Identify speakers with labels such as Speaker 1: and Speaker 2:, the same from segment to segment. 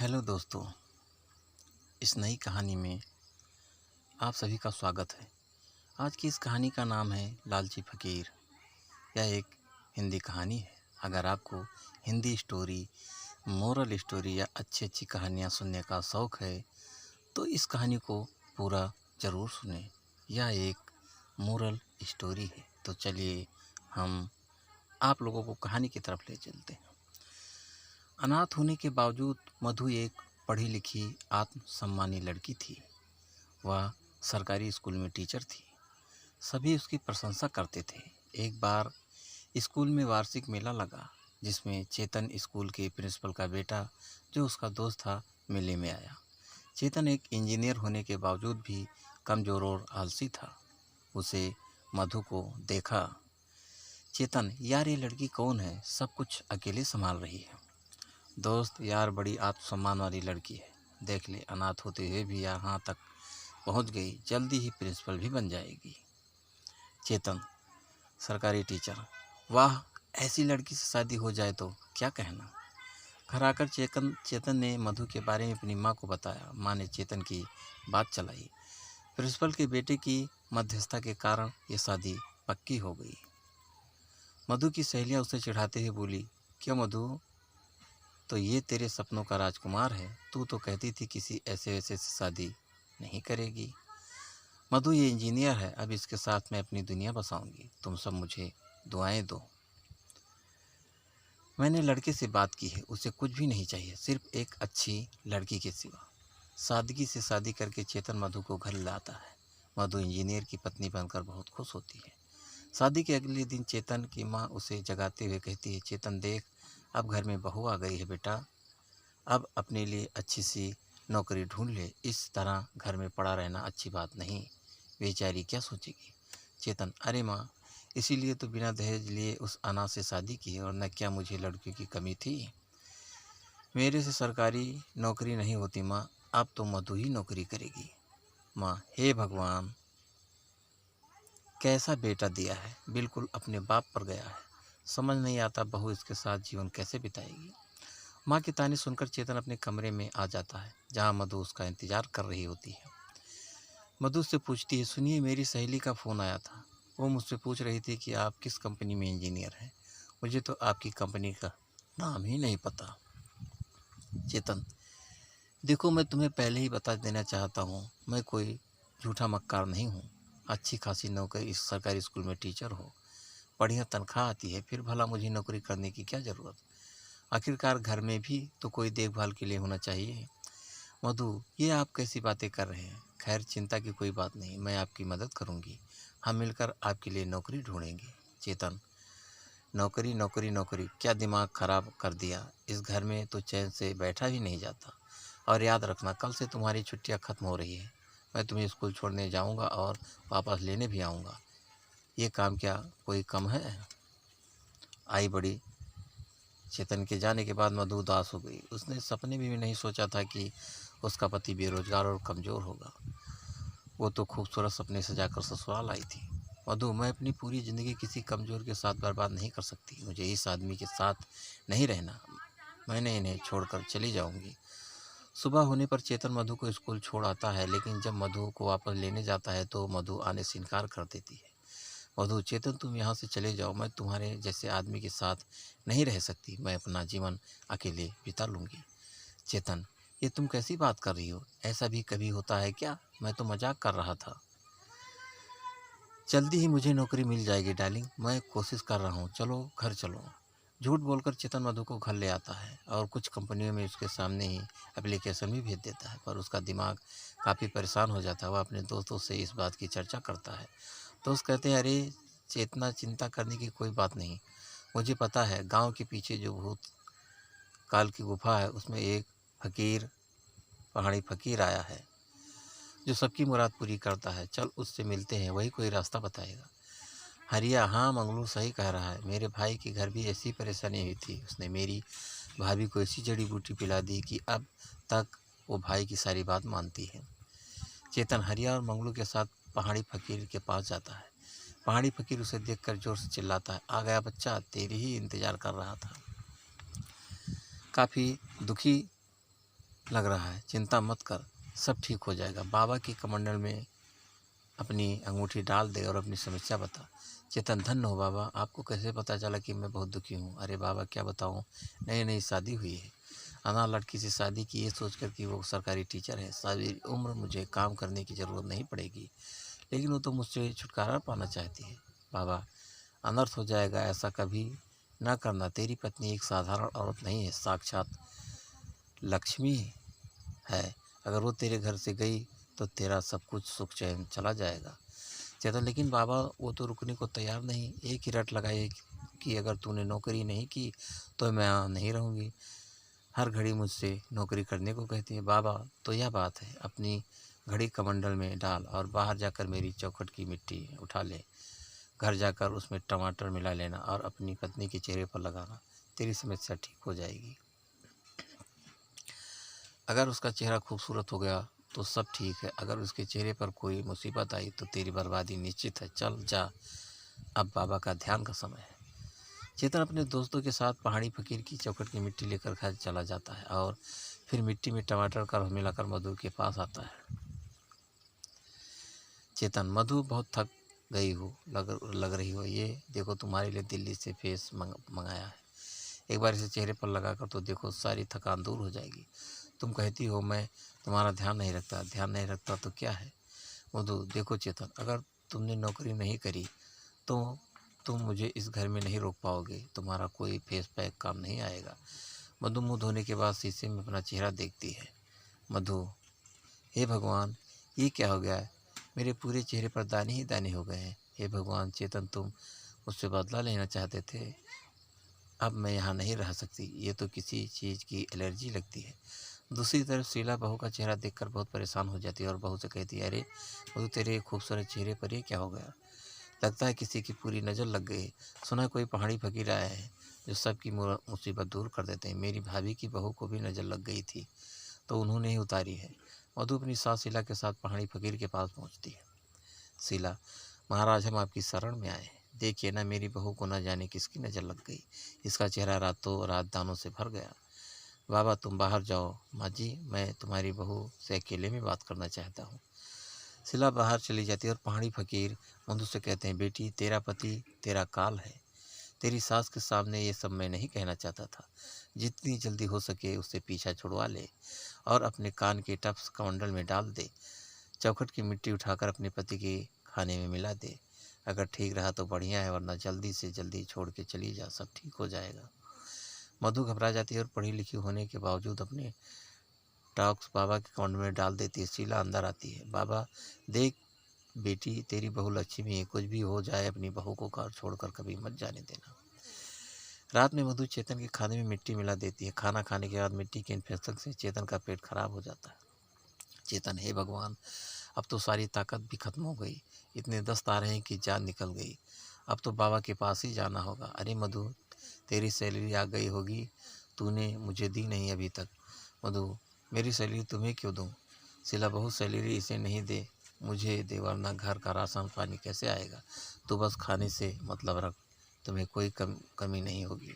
Speaker 1: Hello दोस्तों, इस नई कहानी में आप सभी का स्वागत है। आज की इस कहानी का नाम है लालची फ़कीर। यह एक हिंदी कहानी है। अगर आपको हिंदी स्टोरी, मोरल स्टोरी या अच्छी कहानियाँ सुनने का शौक़ है तो इस कहानी को पूरा ज़रूर सुनें। यह एक मोरल स्टोरी है। तो चलिए हम आप लोगों को कहानी की तरफ ले चलते हैं। अनाथ होने के बावजूद मधु एक पढ़ी लिखी आत्मसम्मानी लड़की थी। वह सरकारी स्कूल में टीचर थी। सभी उसकी प्रशंसा करते थे। एक बार स्कूल में वार्षिक मेला लगा जिसमें चेतन स्कूल के प्रिंसिपल का बेटा जो उसका दोस्त था मेले में आया। चेतन एक इंजीनियर होने के बावजूद भी कमज़ोर और आलसी था। उसे मधु को देखा। चेतन, यार ये लड़की कौन है? सब कुछ अकेले संभाल रही है। दोस्त, यार बड़ी आत्मसम्मान वाली लड़की है। देख ले, अनाथ होते हुए भी यहाँ तक पहुँच गई। जल्दी ही प्रिंसिपल भी बन जाएगी। चेतन, सरकारी टीचर, वाह, ऐसी लड़की से शादी हो जाए तो क्या कहना। घर आकर चेतन ने मधु के बारे में अपनी माँ को बताया। माँ ने चेतन की बात चलाई। प्रिंसिपल के बेटे की मध्यस्थता के कारण ये शादी पक्की हो गई। मधु की सहेलियाँ उसे चिढ़ाते हुए बोली, क्यों मधु, तो ये तेरे सपनों का राजकुमार है। तू तो कहती थी किसी ऐसे वैसे से शादी नहीं करेगी। मधु, ये इंजीनियर है, अब इसके साथ मैं अपनी दुनिया बसाऊंगी। तुम सब मुझे दुआएं दो। मैंने लड़के से बात की है, उसे कुछ भी नहीं चाहिए, सिर्फ एक अच्छी लड़की के सिवा। सादगी से शादी करके चेतन मधु को घर लाता है। मधु इंजीनियर की पत्नी बनकर बहुत खुश होती है। शादी के अगले दिन चेतन की माँ उसे जगाते हुए कहती है, चेतन देख, अब घर में बहू आ गई है बेटा। अब अपने लिए अच्छी सी नौकरी ढूंढ ले। इस तरह घर में पड़ा रहना अच्छी बात नहीं। बेचारी क्या सोचेगी। चेतन, अरे माँ, इसीलिए तो बिना दहेज लिए उस अनाथ से शादी की और न क्या मुझे लड़कियों की कमी थी। मेरे से सरकारी नौकरी नहीं होती माँ, अब तो मधु ही नौकरी करेगी। माँ, हे भगवान, कैसा बेटा दिया है, बिल्कुल अपने बाप पर गया है। समझ नहीं आता बहू इसके साथ जीवन कैसे बिताएगी। माँ की ताने सुनकर चेतन अपने कमरे में आ जाता है जहाँ मधु उसका इंतजार कर रही होती है। मधु से पूछती है, सुनिए, मेरी सहेली का फ़ोन आया था। वो मुझसे पूछ रही थी कि आप किस कंपनी में इंजीनियर हैं। मुझे तो आपकी कंपनी का नाम ही नहीं पता। चेतन, देखो, मैं तुम्हें पहले ही बता देना चाहता हूँ, मैं कोई झूठा मक्कार नहीं हूँ। अच्छी खासी नौकरी इस सरकारी स्कूल में टीचर हो, बढ़िया तनख्वाह आती है, फिर भला मुझे नौकरी करने की क्या ज़रूरत। आखिरकार घर में भी तो कोई देखभाल के लिए होना चाहिए। मधु, ये आप कैसी बातें कर रहे हैं। खैर, चिंता की कोई बात नहीं, मैं आपकी मदद करूंगी। हम मिलकर आपके लिए नौकरी ढूंढेंगे। चेतन, नौकरी नौकरी नौकरी, क्या दिमाग खराब कर दिया। इस घर में तो चैन से बैठा ही नहीं जाता। और याद रखना, कल से तुम्हारी छुट्टियां खत्म हो रही है। मैं तुम्हें स्कूल छोड़ने जाऊंगा और वापस लेने भी आऊँगा। ये काम क्या कोई कम है। आई बड़ी। चेतन के जाने के बाद मधु उदास हो गई। उसने सपने में भी नहीं सोचा था कि उसका पति बेरोजगार और कमज़ोर होगा। वो तो खूबसूरत सपने सजाकर ससुराल आई थी। मधु, मैं अपनी पूरी ज़िंदगी किसी कमज़ोर के साथ बर्बाद नहीं कर सकती। मुझे इस आदमी के साथ नहीं रहना। मैंने इन्हें छोड़कर चली जाऊंगी। सुबह होने पर चेतन मधु को स्कूल छोड़ आता है, लेकिन जब मधु को वापस लेने जाता है तो मधु आने से इनकार कर देती है। मधु, चेतन, तुम यहाँ से चले जाओ। मैं तुम्हारे जैसे आदमी के साथ नहीं रह सकती। मैं अपना जीवन अकेले बिता लूँगी। चेतन, ये तुम कैसी बात कर रही हो? ऐसा भी कभी होता है क्या? मैं तो मजाक कर रहा था। जल्दी ही मुझे नौकरी मिल जाएगी डार्लिंग, मैं कोशिश कर रहा हूँ। चलो घर चलो। झूठ बोलकर चेतन मधु को घर ले आता है और कुछ कंपनियों में उसके सामने ही एप्लीकेशन भी भेज देता है, पर उसका दिमाग काफ़ी परेशान हो जाता है। वह अपने दोस्तों से इस बात की चर्चा करता है। दोस्त कहते हैं, अरे चेतना, चिंता करने की कोई बात नहीं। मुझे पता है, गांव के पीछे जो भूत काल की गुफा है उसमें एक फकीर, पहाड़ी फकीर आया है जो सबकी मुराद पूरी करता है। चल उससे मिलते हैं, वही कोई रास्ता बताएगा। हरिया, हाँ मंगलू सही कह रहा है। मेरे भाई के घर भी ऐसी परेशानी हुई थी। उसने मेरी भाभी को ऐसी जड़ी बूटी पिला दी कि अब तक वो भाई की सारी बात मानती है। चेतन हरिया और मंगलू के साथ पहाड़ी फकीर के पास जाता है। पहाड़ी फकीर उसे देखकर जोर से चिल्लाता है, आ गया बच्चा, तेरी ही इंतजार कर रहा था। काफ़ी दुखी लग रहा है, चिंता मत कर, सब ठीक हो जाएगा। बाबा की कमंडल में अपनी अंगूठी डाल दे और अपनी समस्या बता। चेतन, धन्य हो बाबा, आपको कैसे पता चला कि मैं बहुत दुखी हूँ? अरे बाबा क्या बताऊँ, नई नई शादी हुई है, अनाथ लड़की से शादी की, ये सोचकर कि वो सरकारी टीचर है, सारी उम्र मुझे काम करने की ज़रूरत नहीं पड़ेगी, लेकिन वो तो मुझसे छुटकारा पाना चाहती है। बाबा, अनर्थ हो जाएगा, ऐसा कभी ना करना। तेरी पत्नी एक साधारण औरत नहीं है, साक्षात लक्ष्मी है। अगर वो तेरे घर से गई तो तेरा सब कुछ सुख चैन चला जाएगा। चेतन, लेकिन बाबा वो तो रुकने को तैयार नहीं। एक ही रट लगाई कि अगर तूने नौकरी नहीं की तो मैं यहाँ नहीं रहूँगी, हर घड़ी मुझसे नौकरी करने को कहती है। बाबा, तो यह बात है, अपनी घड़ी कमंडल में डाल और बाहर जाकर मेरी चौखट की मिट्टी उठा ले। घर जाकर उसमें टमाटर मिला लेना और अपनी पत्नी के चेहरे पर लगाना, तेरी समस्या ठीक हो जाएगी। अगर उसका चेहरा खूबसूरत हो गया तो सब ठीक है, अगर उसके चेहरे पर कोई मुसीबत आई तो तेरी बर्बादी निश्चित है। चल जा, अब बाबा का ध्यान का समय है। चेतन अपने दोस्तों के साथ पहाड़ी फकीर की चौखट की मिट्टी लेकर घर चला जाता है और फिर मिट्टी में टमाटर का मिलाकर मधु के पास आता है। चेतन, मधु, बहुत थक गई हो लग रही हो, ये देखो तुम्हारे लिए दिल्ली से फेस मंगाया है, एक बार इसे चेहरे पर लगाकर तो देखो, सारी थकान दूर हो जाएगी। तुम कहती हो मैं तुम्हारा ध्यान नहीं रखता, ध्यान नहीं रखता तो क्या है? मधु, देखो चेतन, अगर तुमने नौकरी नहीं करी तो तुम मुझे इस घर में नहीं रोक पाओगे, तुम्हारा कोई फेस पैक काम नहीं आएगा। मधु मुँह धोने के बाद शीशे में अपना चेहरा देखती है। मधु, हे भगवान, ये क्या हो गया है? मेरे पूरे चेहरे पर दाने ही दाने हो गए हैं। हे भगवान, चेतन तुम मुझसे बदला लेना चाहते थे, अब मैं यहाँ नहीं रह सकती, ये तो किसी चीज़ की एलर्जी लगती है। दूसरी तरफ शीला बहू का चेहरा देखकर बहुत परेशान हो जाती है और बहू से कहती है, अरे बहू, तेरे खूबसूरत चेहरे पर ये क्या हो गया? लगता है किसी की पूरी नज़र लग गई। सुना कोई पहाड़ी फकीर आया है जो सबकी मुसीबत दूर कर देते हैं। मेरी भाभी की बहू को भी नज़र लग गई थी तो उन्होंने ही उतारी है। मधु अपनी सास शीला के साथ पहाड़ी फकीर के पास पहुँचती है। शीला, महाराज, हम आपकी शरण में आए हैं। देखिए ना, मेरी बहू को न जाने किसकी नज़र लग गई, इसका चेहरा रातों रात दानों से भर गया। बाबा तुम बाहर जाओ। माँ जी, मैं तुम्हारी बहू से अकेले में बात करना चाहता हूँ। शीला बाहर चली जाती है और पहाड़ी फकीर मधु से कहते हैं, बेटी, तेरा पति तेरा काल है, तेरी सास के सामने ये सब मैं नहीं कहना चाहता था। जितनी जल्दी हो सके उससे पीछा छुड़वा ले और अपने कान के टप्स कमंडल में डाल दे। चौखट की मिट्टी उठाकर अपने पति के खाने में मिला दे। अगर ठीक रहा तो बढ़िया है, वरना जल्दी से जल्दी छोड़ के चली जा, सब ठीक हो जाएगा। मधु घबरा जाती है और पढ़ी लिखी होने के बावजूद अपने टॉक्स बाबा के काउंट में डाल देती है। शीला अंदर आती है। बाबा, देख बेटी, तेरी बहू लक्ष्मी है, कुछ भी हो जाए अपनी बहू को घर छोड़कर कभी मत जाने देना। रात में मधु चेतन के खाने में मिट्टी मिला देती है। खाना खाने के बाद मिट्टी के इन्फेक्शन से चेतन का पेट खराब हो जाता है। चेतन, हे भगवान, अब तो सारी ताकत भी खत्म हो गई, इतने दस्त आ रहे हैं कि जान निकल गई, अब तो बाबा के पास ही जाना होगा। अरे मधु, तेरी सैलरी आ गई होगी, तूने मुझे दी नहीं अभी तक। मधु, मेरी सैलरी तुम्हें क्यों दूँ? शीला, बहुत सैलरी इसे नहीं दे, मुझे दे, वरना घर का राशन पानी कैसे आएगा। तू बस खाने से मतलब रख, तुम्हें कोई कमी नहीं होगी।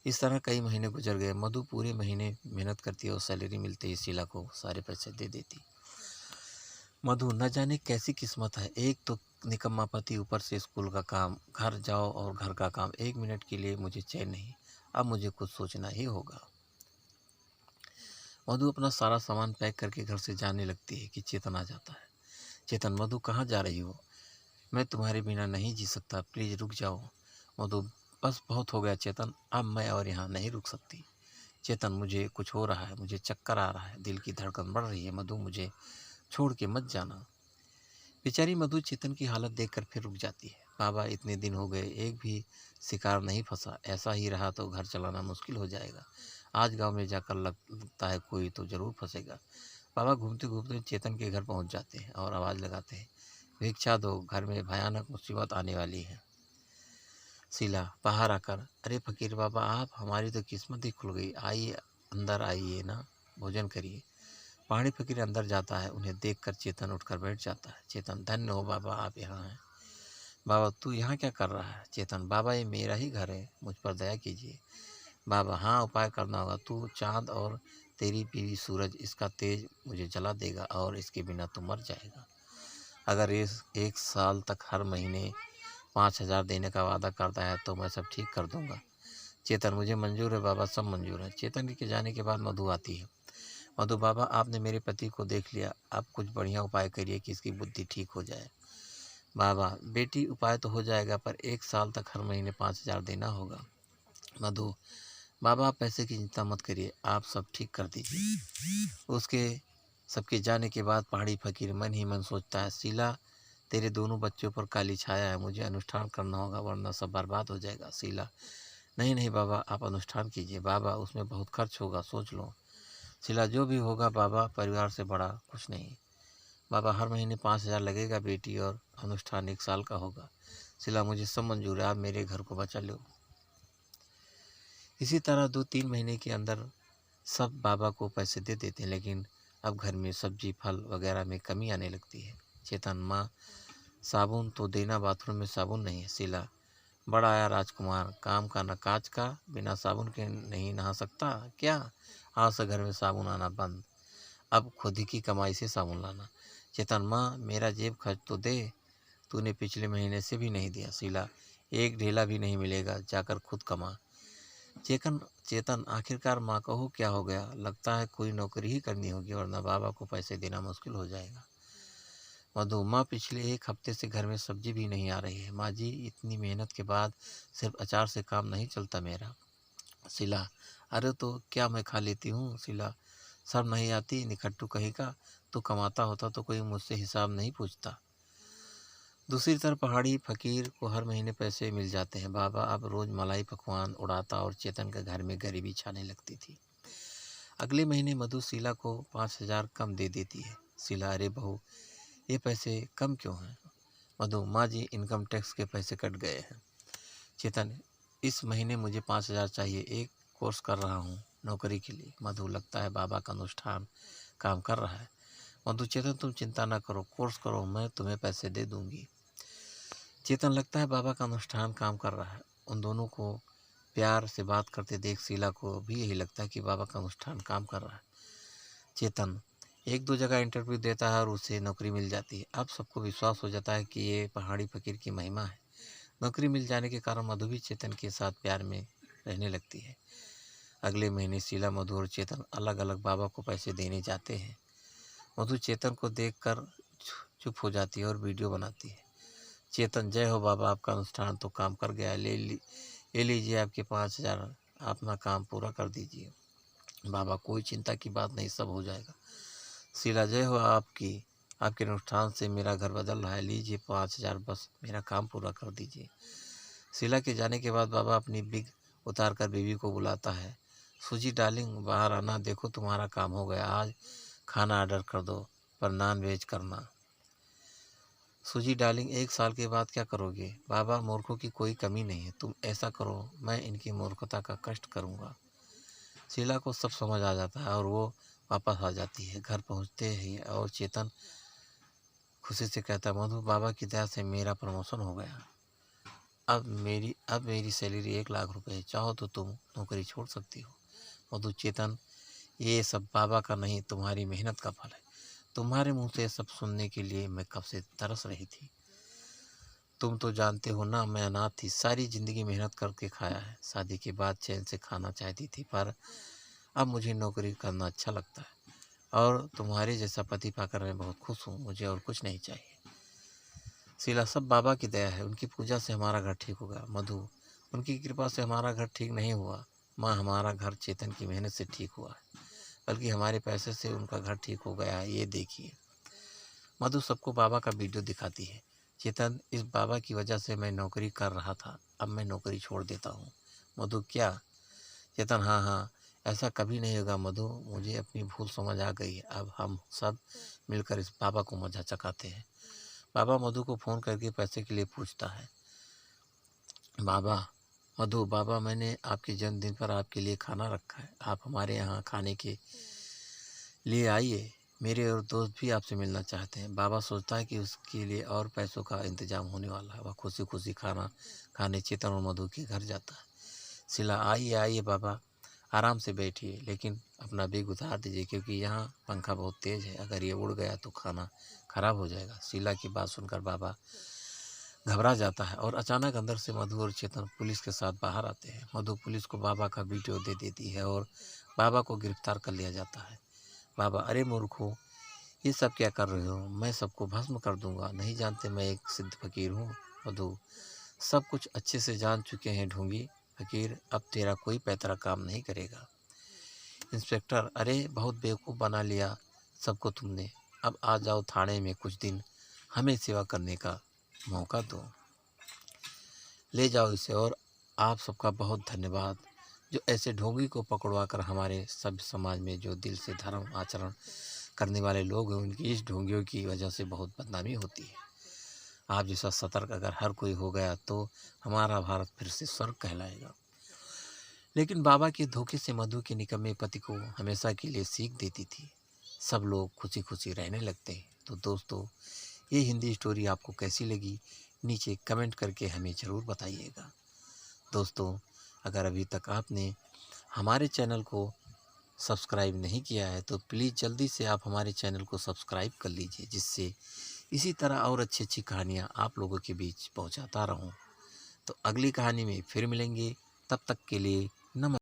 Speaker 1: इस तरह कई महीने गुजर गए। मधु पूरे महीने मेहनत करती है और सैलरी मिलते ही शीला को सारे पैसे दे देती। मधु, न जाने कैसी किस्मत है, एक तो निकम्मा पति, ऊपर से स्कूल का काम, घर जाओ और घर का काम, एक मिनट के लिए मुझे चैन नहीं। अब मुझे कुछ सोचना ही होगा। मधु अपना सारा सामान पैक करके घर से जाने लगती है कि चेतन आ जाता है। चेतन, मधु कहाँ जा रही हो? मैं तुम्हारे बिना नहीं जी सकता, प्लीज़ रुक जाओ। मधु, बस बहुत हो गया चेतन, अब मैं और यहाँ नहीं रुक सकती। चेतन, मुझे कुछ हो रहा है, मुझे चक्कर आ रहा है, दिल की धड़कन बढ़ रही है। मधु, मुझे छोड़ के मत जाना। बेचारी मधु चेतन की हालत देखकर फिर रुक जाती है। बाबा, इतने दिन हो गए, एक भी शिकार नहीं फंसा, ऐसा ही रहा तो घर चलाना मुश्किल हो जाएगा। आज गांव में जाकर लगता है कोई तो ज़रूर फंसेगा। बाबा घूमते घूमते चेतन के घर पहुंच जाते हैं और आवाज़ लगाते हैं, भिक्षा दो, घर में भयानक मुसीबत आने वाली है। शीला बाहर आकर, अरे फकीर बाबा, आप, हमारी तो किस्मत ही खुल गई, आइए अंदर आइए ना, भोजन करिए। पहाड़ी फकीर अंदर जाता है। उन्हें देखकर चेतन उठकर बैठ जाता है। चेतन, धन्य हो बाबा, आप यहाँ हैं। बाबा, तू यहाँ क्या कर रहा है? चेतन, बाबा, ये मेरा ही घर है, मुझ पर दया कीजिए। बाबा, हाँ, उपाय करना होगा, तू चाँद और तेरी बीवी सूरज इसका तेज मुझे जला देगा और इसके बिना तू मर जाएगा। अगर इस 1 साल तक हर महीने 5,000 देने का वादा करता है तो मैं सब ठीक कर दूंगा। चेतन, मुझे मंजूर है बाबा, सब मंजूर है। चेतन के जाने के बाद मधु आती है। मधु, बाबा आपने मेरे पति को देख लिया, आप कुछ बढ़िया उपाय करिए कि इसकी बुद्धि ठीक हो जाए। बाबा, बेटी उपाय तो हो जाएगा पर 1 साल तक हर महीने 5,000 देना होगा। मधु, बाबा आप पैसे की चिंता मत करिए, आप सब ठीक कर दीजिए। उसके सबके जाने के बाद पहाड़ी फकीर मन ही मन सोचता है, शीला तेरे दोनों बच्चों पर काली छाया है, मुझे अनुष्ठान करना होगा वरना सब बर्बाद हो जाएगा। शीला, नहीं नहीं बाबा, आप अनुष्ठान कीजिए। बाबा उसमें बहुत खर्च होगा, सोच लो। शीला, जो भी होगा बाबा, परिवार से बड़ा कुछ नहीं। बाबा हर महीने 5,000 लगेगा बेटी और अनुष्ठान 1 साल का होगा। शीला, मुझे सब मंजूर है, आप मेरे घर को बचा लो। इसी तरह 2-3 महीने के अंदर सब बाबा को पैसे दे देते हैं, लेकिन अब घर में सब्जी फल वगैरह में कमी आने लगती है। चेतन, माँ साबुन तो देना, बाथरूम में साबुन नहीं है। शीला, बड़ा आया राजकुमार, काम का न काज का, बिना साबुन के नहीं नहा सकता क्या? आज से घर में साबुन आना बंद, अब खुद ही की कमाई से साबुन लाना। चेतन, माँ मेरा जेब खर्च तो दे, तूने पिछले महीने से भी नहीं दिया। शीला, एक ढेला भी नहीं मिलेगा, जाकर खुद कमा। चेतन, आखिरकार माँ कहो क्या हो गया? लगता है कोई नौकरी ही करनी होगी वरना बाबा को पैसे देना मुश्किल हो जाएगा। मधु, माँ पिछले 1 हफ्ते से घर में सब्जी भी नहीं आ रही है। माँ जी, इतनी मेहनत के बाद सिर्फ अचार से काम नहीं चलता मेरा। शीला, अरे तो क्या मैं खा लेती हूँ। शीला, सब नहीं आती, निखट्टू कहीं का। तू कमाता होता तो कोई मुझसे हिसाब नहीं पूछता। दूसरी तरफ पहाड़ी फकीर को हर महीने पैसे मिल जाते हैं। बाबा अब रोज मलाई पकवान उड़ाता और चेतन के घर में गरीबी छाने लगती थी। अगले महीने मधु शीला को 5,000 कम दे देती है। शीला, अरे बहू, ये पैसे कम क्यों हैं? मधु, माँ जी इनकम टैक्स के पैसे कट गए हैं। चेतन, इस महीने मुझे 5,000 चाहिए, एक कोर्स कर रहा हूँ नौकरी के लिए। मधु, लगता है बाबा का अनुष्ठान काम कर रहा है। मधु, चेतन तुम चिंता ना करो, कोर्स करो, मैं तुम्हें पैसे दे दूंगी। चेतन, लगता है बाबा का अनुष्ठान काम कर रहा है। उन दोनों को प्यार से बात करते देख शीला को भी यही लगता है कि बाबा का अनुष्ठान काम कर रहा है। चेतन 1-2 जगह इंटरव्यू देता है और उसे नौकरी मिल जाती है। अब सबको विश्वास हो जाता है कि ये पहाड़ी फकीर की महिमा है। नौकरी मिल जाने के कारण मधु भी चेतन के साथ प्यार में रहने लगती है। अगले महीने शीला, मधु और चेतन अलग अलग बाबा को पैसे देने जाते हैं। मधु चेतन को देखकर चुप हो जाती है और वीडियो बनाती है। चेतन, जय हो बाबा, आपका अनुष्ठान तो काम कर गया, ले लीजिए आपके 5,000, अपना काम पूरा कर दीजिए। बाबा, कोई चिंता की बात नहीं, सब हो जाएगा। शीला, जय हो आपकी, आपके अनुष्ठान से मेरा घर बदल रहा है, लीजिए 5,000, बस मेरा काम पूरा कर दीजिए। शीला के जाने के बाद बाबा अपनी बिग उतार कर बीवी को बुलाता है। सूजी डार्लिंग, बाहर आना, देखो तुम्हारा काम हो गया, आज खाना ऑर्डर कर दो पर नॉन वेज करना। सूजी डार्लिंग, 1 साल के बाद क्या करोगे? बाबा, मूर्खों की कोई कमी नहीं है, तुम ऐसा करो, मैं इनकी मूर्खता का कष्ट करूँगा। शीला को सब समझ आ जाता है और वो वापस आ जाती है। घर पहुँचते ही और चेतन खुशी से कहता, मधु बाबा की दया से मेरा प्रमोशन हो गया, अब मेरी सैलरी 1 लाख रुपए है, चाहो तो तुम नौकरी छोड़ सकती हो। मधु, चेतन, ये सब बाबा का नहीं, तुम्हारी मेहनत का फल है। तुम्हारे मुंह से सब सुनने के लिए मैं कब से तरस रही थी। तुम तो जानते हो ना, मैं अनाथ थी, सारी ज़िंदगी मेहनत करके खाया है। शादी के बाद चैन से खाना चाहती थी, पर अब मुझे नौकरी करना अच्छा लगता है और तुम्हारे जैसा पति पाकर मैं बहुत खुश हूँ, मुझे और कुछ नहीं चाहिए। शीला, सब बाबा की दया है, उनकी पूजा से हमारा घर ठीक होगा। मधु, उनकी कृपा से हमारा घर ठीक नहीं हुआ माँ, हमारा घर चेतन की मेहनत से ठीक हुआ है, बल्कि हमारे पैसे से उनका घर ठीक हो गया है, ये देखिए। मधु सबको बाबा का वीडियो दिखाती है। चेतन, इस बाबा की वजह से मैं नौकरी कर रहा था, अब मैं नौकरी छोड़ देता हूँ। मधु, क्या? चेतन, हाँ हाँ, ऐसा कभी नहीं होगा मधु, मुझे अपनी भूल समझ आ गई है, अब हम सब मिलकर इस बाबा को मजा चखाते हैं। बाबा मधु को फ़ोन करके पैसे के लिए पूछता है। बाबा, मधु, बाबा मैंने आपके जन्मदिन पर आपके लिए खाना रखा है, आप हमारे यहाँ खाने के लिए आइए, मेरे और दोस्त भी आपसे मिलना चाहते हैं। बाबा सोचता है कि उसके लिए और पैसों का इंतजाम होने वाला है। वह खुशी खुशी खाना खाने चेतन और मधु के घर जाता है। शीला, आइए आइए बाबा, आराम से बैठिए, लेकिन अपना बैग उतार दीजिए, क्योंकि यहाँ पंखा बहुत तेज़ है। अगर ये उड़ गया तो खाना खराब हो जाएगा। शीला की बात सुनकर बाबा घबरा जाता है और अचानक अंदर से मधु और चेतन पुलिस के साथ बाहर आते हैं। मधु पुलिस को बाबा का वीडियो दे देती है और बाबा को गिरफ्तार कर लिया जाता है। बाबा, अरे मूर्खों, ये सब क्या कर रहे हो? मैं सबको भस्म कर दूंगा। नहीं जानते मैं एक सिद्ध फकीर हूँ? मधु, सब कुछ अच्छे से जान चुके हैं ढोंगी फकीर, अब तेरा कोई पैतरा काम नहीं करेगा। इंस्पेक्टर, अरे बहुत बेवकूफ़ बना लिया सबको तुमने। अब आ जाओ थाने में, कुछ दिन हमें सेवा करने का मौका दो। ले जाओ इसे, और आप सबका बहुत धन्यवाद जो ऐसे ढोंगी को पकड़वा कर हमारे सभ्य समाज में जो दिल से धर्म आचरण करने वाले लोग हैं, उनकी इस ढोंगियों की वजह से बहुत बदनामी होती है। आप जैसा सतर्क अगर हर कोई हो गया तो हमारा भारत फिर से स्वर्ग कहलाएगा। लेकिन बाबा के धोखे से मधु के निकम्मे पति को हमेशा के लिए सीख देती थी। सब लोग खुशी खुशी रहने लगते हैं। तो दोस्तों, ये हिंदी स्टोरी आपको कैसी लगी, नीचे कमेंट करके हमें ज़रूर बताइएगा। दोस्तों, अगर अभी तक आपने हमारे चैनल को सब्सक्राइब नहीं किया है तो प्लीज़ जल्दी से आप हमारे चैनल को सब्सक्राइब कर लीजिए, जिससे इसी तरह और अच्छी अच्छी कहानियाँ आप लोगों के बीच पहुँचाता रहूँ। तो अगली कहानी में फिर मिलेंगे, तब तक के लिए नमस्कार।